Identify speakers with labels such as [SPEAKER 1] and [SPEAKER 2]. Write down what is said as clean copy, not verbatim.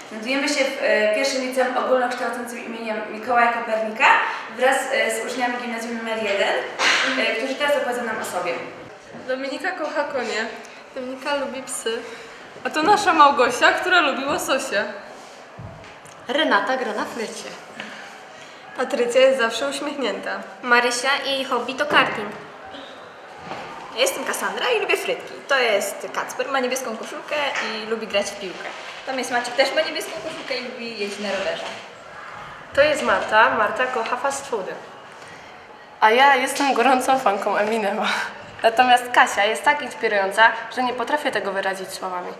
[SPEAKER 1] Znajdujemy się w pierwszym liceum ogólnokształcącym imieniem Mikołaja Kopernika wraz z uczniami gimnazjum nr 1, którzy teraz opowiedzą nam o sobie.
[SPEAKER 2] Dominika kocha konie. Dominika lubi psy. A to nasza Małgosia, która lubi łososie.
[SPEAKER 3] Renata gra na flecie.
[SPEAKER 2] Patrycja jest zawsze uśmiechnięta.
[SPEAKER 4] Marysia i jej hobby to karting.
[SPEAKER 5] Ja jestem Kassandra i lubię frytki. To jest Kacper, ma niebieską koszulkę i lubi grać w piłkę. Tam jest Maciek, też ma niebieską koszulkę i lubi jeździć na rowerze.
[SPEAKER 3] To jest Marta. Marta kocha fast foody.
[SPEAKER 6] A ja jestem gorącą fanką Eminema. Natomiast Kasia jest tak inspirująca, że nie potrafię tego wyrazić słowami.